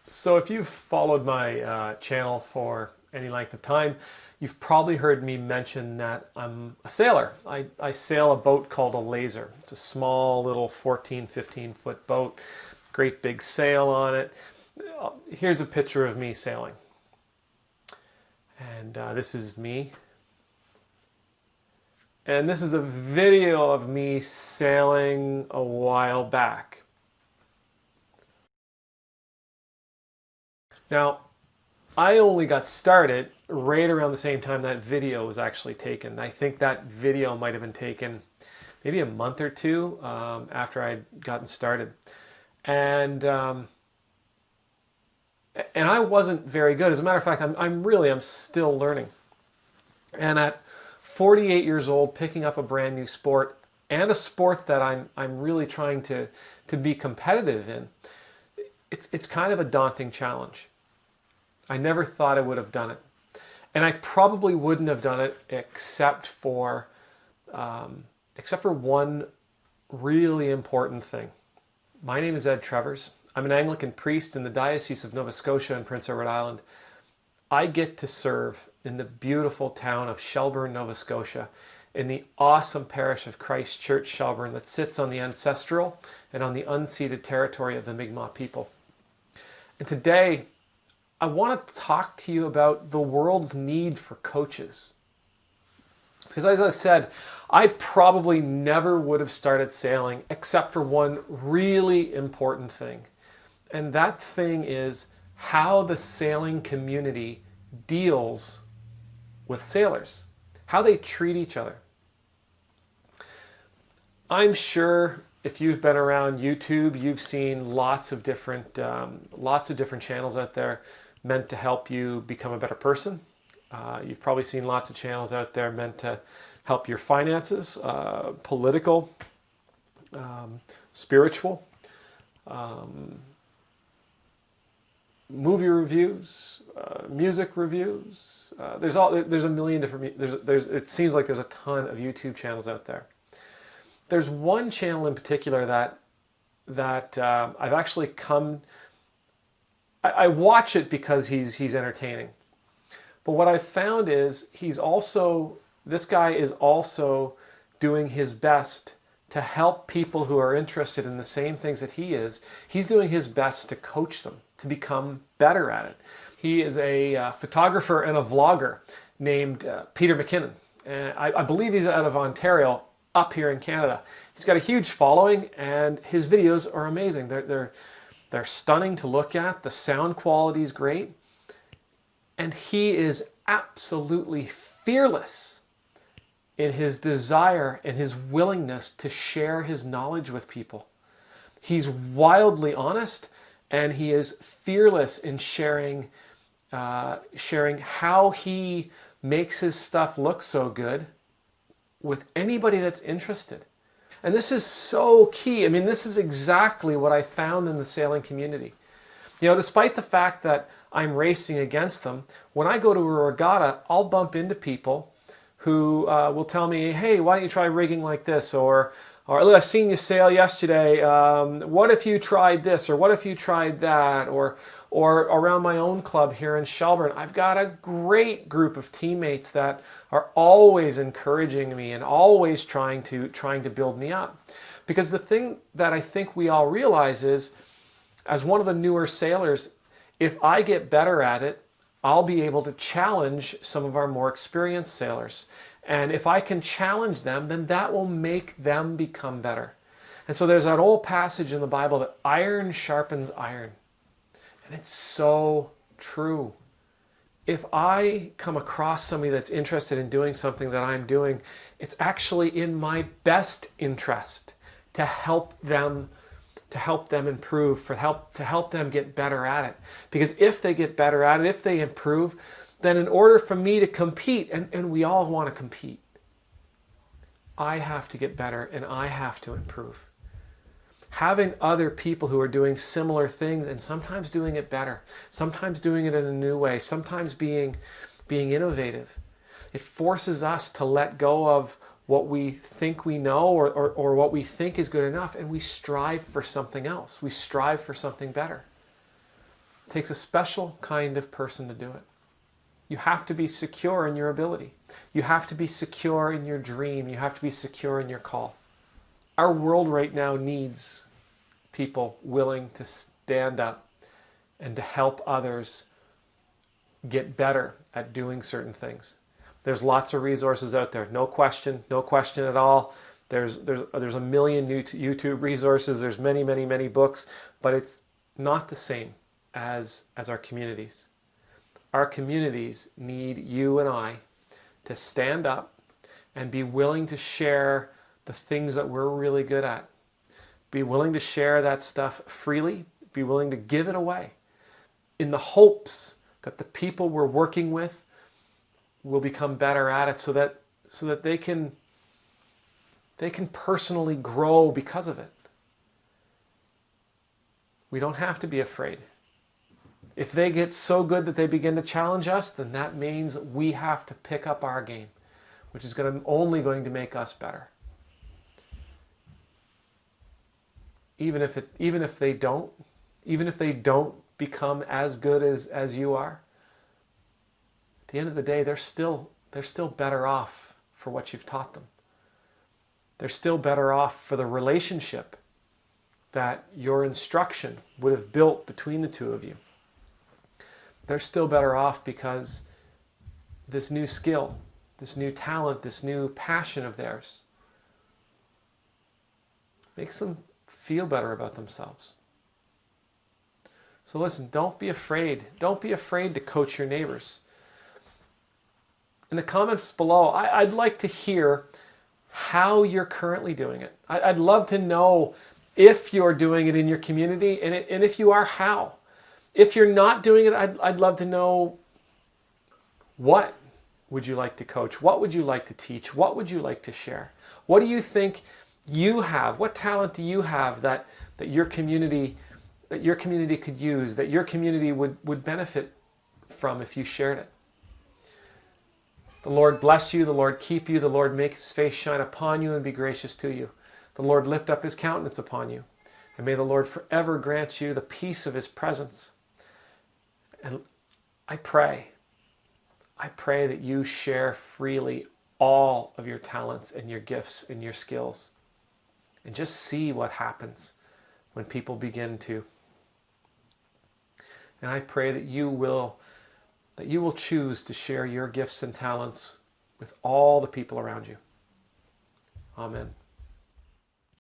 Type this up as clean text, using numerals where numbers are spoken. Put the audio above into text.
So if you've followed my channel for any length of time, you've probably heard me mention that I'm a sailor. I sail a boat called a laser. It's a small little 14, 15-foot boat, great big sail on it. Here's a picture of me sailing. And this is me. And this is a video of me sailing a while back. Now, I only got started right around the same time that video was actually taken. I think that video might have been taken maybe a month or two after I'd gotten started. And I wasn't very good. As a matter of fact, I'm still learning. And at 48 years old, picking up a brand new sport, and a sport that I'm really trying to be competitive in, it's kind of a daunting challenge. I never thought I would have done it. And I probably wouldn't have done it except for one really important thing. My name is Ed Trevors. I'm an Anglican priest in the Diocese of Nova Scotia and Prince Edward Island. I get to serve in the beautiful town of Shelburne, Nova Scotia, in the awesome parish of Church Shelburne that sits on the ancestral and on the unceded territory of the Mi'kmaq people. And today, I want to talk to you about the world's need for coaches. Because as I said, I probably never would have started sailing except for one really important thing. And that thing is how the sailing community deals with sailors, how they treat each other. I'm sure if you've been around YouTube, you've seen lots of different channels out there meant to help you become a better person. You've probably seen lots of channels out there meant to help your finances, political, spiritual, movie reviews, music reviews. There's a million different. It seems like there's a ton of YouTube channels out there. There's one channel in particular that I've actually come. I watch it because he's entertaining. But what I've found is this guy is also doing his best to help people who are interested in the same things that he is. He's doing his best to coach them to become better at it. He is a photographer and a vlogger named Peter McKinnon. And I believe he's out of Ontario, up here in Canada. He's got a huge following, and his videos are amazing. They're stunning to look at. The sound quality is great. And he is absolutely fearless in his desire and his willingness to share his knowledge with people. He's wildly honest, and he is fearless in sharing how he makes his stuff look so good with anybody that's interested. And this is so key. I mean, this is exactly what I found in the sailing community. You know, despite the fact that I'm racing against them, when I go to a regatta, I'll bump into people who will tell me, hey, why don't you try rigging like this? Or I've seen you sail yesterday. What if you tried this? Or what if you tried that? Or around my own club here in Shelburne, I've got a great group of teammates that are always encouraging me and always trying to build me up. Because the thing that I think we all realize is, as one of the newer sailors, if I get better at it, I'll be able to challenge some of our more experienced sailors. And if I can challenge them, then that will make them become better. And so there's that old passage in the Bible that iron sharpens iron. And it's so true. If I come across somebody that's interested in doing something that I'm doing, it's actually in my best interest to help them improve, to help them get better at it. Because if they get better at it, if they improve, then in order for me to compete, and we all want to compete, I have to get better and I have to improve. Having other people who are doing similar things and sometimes doing it better, sometimes doing it in a new way, sometimes being innovative, it forces us to let go of what we think we know or what we think is good enough, and we strive for something else. We strive for something better. It takes a special kind of person to do it. You have to be secure in your ability. You have to be secure in your dream. You have to be secure in your call. Our world right now needs people willing to stand up and to help others get better at doing certain things. There's lots of resources out there, no question at all. There's a million new YouTube resources. There's many books, but it's not the same as our communities. Our communities need you and I to stand up and be willing to share the things that we're really good at. Be willing to share that stuff freely. Be willing to give it away in the hopes that the people we're working with will become better at it so that they can personally grow because of it. We don't have to be afraid. If they get so good that they begin to challenge us, then that means we have to pick up our game, which is only going to make us better. Even if they don't become as good as you are, at the end of the day, they're still better off for what you've taught them. They're still better off for the relationship that your instruction would have built between the two of you. They're still better off because this new skill, this new talent, this new passion of theirs makes them feel better about themselves. So listen, don't be afraid. Don't be afraid to coach your neighbors. In the comments below, I'd like to hear how you're currently doing it. I'd love to know if you're doing it in your community, and if you are, how. If you're not doing it, I'd love to know, what would you like to coach? What would you like to teach? What would you like to share? What do you think you have? What talent do you have that your community could use, that your community would benefit from if you shared it? The Lord bless you, the Lord keep you, the Lord make his face shine upon you and be gracious to you. The Lord lift up his countenance upon you. And may the Lord forever grant you the peace of his presence. And I pray that you share freely all of your talents and your gifts and your skills. And just see what happens when people begin to. And I pray that you will choose to share your gifts and talents with all the people around you. Amen.